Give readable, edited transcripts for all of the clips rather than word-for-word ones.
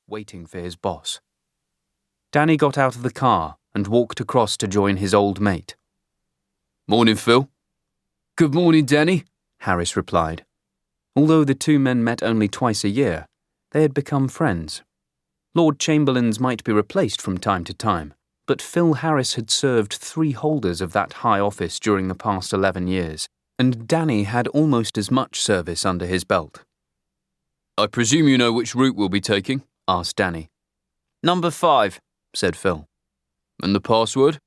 waiting for his boss. Danny got out of the car and walked across to join his old mate. "Morning, Phil." "Good morning, Danny," Harris replied. Although the two men met only twice a year, they had become friends. Lord Chamberlains might be replaced from time to time, but Phil Harris had served 3 holders of that high office during the past 11 years, and Danny had almost as much service under his belt. "I presume you know which route we'll be taking?" asked Danny. "Number 5, said Phil. "And the password?"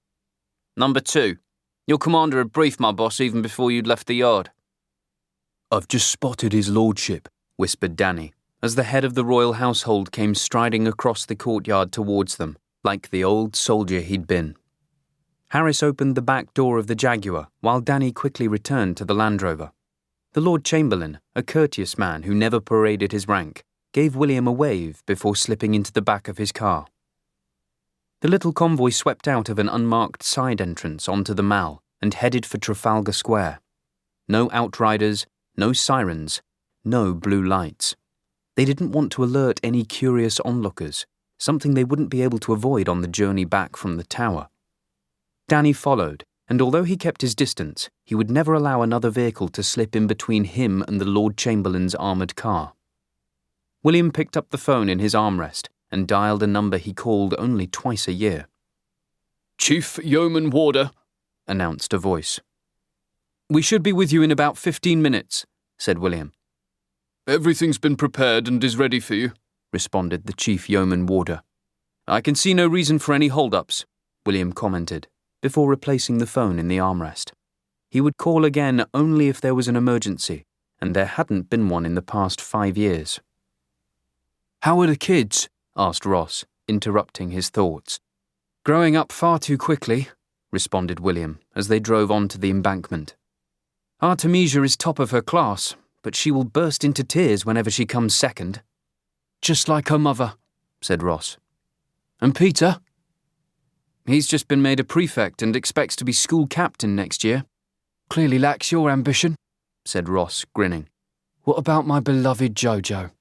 "Number 2. Your commander had briefed my boss even before you'd left the yard." "I've just spotted his lordship," whispered Danny, as the head of the royal household came striding across the courtyard towards them, like the old soldier he'd been. Harris opened the back door of the Jaguar, while Danny quickly returned to the Land Rover. The Lord Chamberlain, a courteous man who never paraded his rank, gave William a wave before slipping into the back of his car. The little convoy swept out of an unmarked side entrance onto the Mall and headed for Trafalgar Square. No outriders, no sirens, no blue lights. They didn't want to alert any curious onlookers, something they wouldn't be able to avoid on the journey back from the tower. Danny followed, and although he kept his distance, he would never allow another vehicle to slip in between him and the Lord Chamberlain's armoured car. William picked up the phone in his armrest and dialed a number he called only twice a year. "Chief Yeoman Warder," announced a voice. "We should be with you in about 15 minutes, said William. "Everything's been prepared and is ready for you," responded the chief yeoman warder. "I can see no reason for any hold-ups," William commented, before replacing the phone in the armrest. He would call again only if there was an emergency, and there hadn't been one in the past 5 years. "How are the kids?" asked Ross, interrupting his thoughts. "Growing up far too quickly," responded William as they drove onto the embankment. "Artemisia is top of her class, but she will burst into tears whenever she comes second." "Just like her mother," said Ross. "And Peter?" "He's just been made a prefect and expects to be school captain next year." "Clearly lacks your ambition," said Ross, grinning. "What about my beloved Jojo?"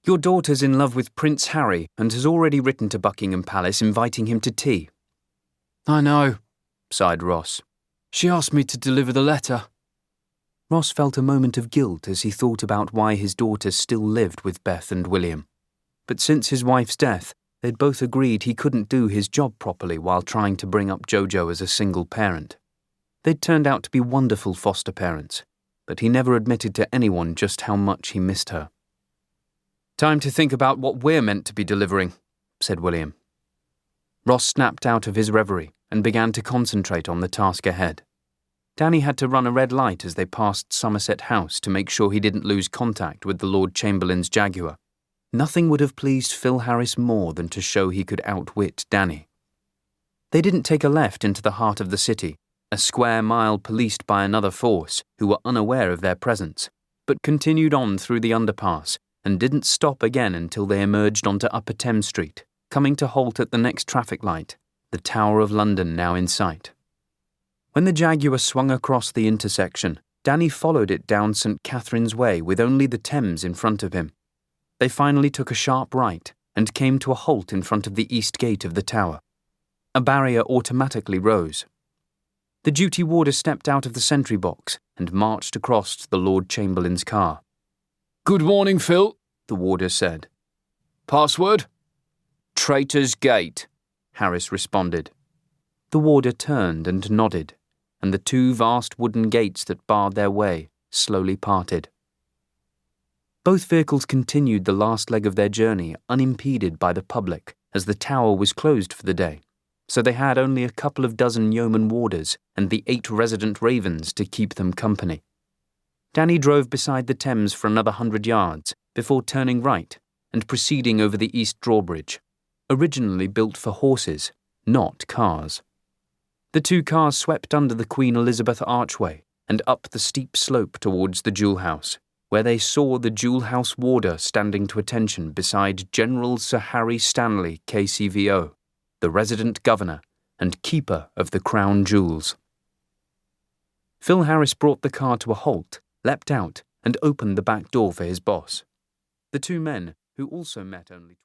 "Your daughter's in love with Prince Harry and has already written to Buckingham Palace inviting him to tea." "I know," sighed Ross. "She asked me to deliver the letter." Ross felt a moment of guilt as he thought about why his daughter still lived with Beth and William. But since his wife's death, they'd both agreed he couldn't do his job properly while trying to bring up Jojo as a single parent. They'd turned out to be wonderful foster parents, but he never admitted to anyone just how much he missed her. "Time to think about what we're meant to be delivering," said William. Ross snapped out of his reverie and began to concentrate on the task ahead. Danny had to run a red light as they passed Somerset House to make sure he didn't lose contact with the Lord Chamberlain's Jaguar. Nothing would have pleased Phil Harris more than to show he could outwit Danny. They didn't take a left into the heart of the city, a square mile policed by another force who were unaware of their presence, but continued on through the underpass and didn't stop again until they emerged onto Upper Thames Street, coming to halt at the next traffic light, the Tower of London now in sight. When the Jaguar swung across the intersection, Danny followed it down St. Catherine's Way with only the Thames in front of him. They finally took a sharp right and came to a halt in front of the east gate of the tower. A barrier automatically rose. The duty warder stepped out of the sentry box and marched across to the Lord Chamberlain's car. "Good morning, Phil," the warder said. "Password?" "Traitors' Gate," Harris responded. The warder turned and nodded, and the 2 vast wooden gates that barred their way slowly parted. Both vehicles continued the last leg of their journey unimpeded by the public, as the tower was closed for the day, so they had only a couple of dozen yeoman warders and the 8 resident ravens to keep them company. Danny drove beside the Thames for another 100 yards before turning right and proceeding over the East Drawbridge, originally built for horses, not cars. The 2 cars swept under the Queen Elizabeth Archway and up the steep slope towards the Jewel House, where they saw the Jewel House warder standing to attention beside General Sir Harry Stanley, KCVO, the resident governor and keeper of the crown jewels. Phil Harris brought the car to a halt, leapt out, and opened the back door for his boss. The 2 men, who also met only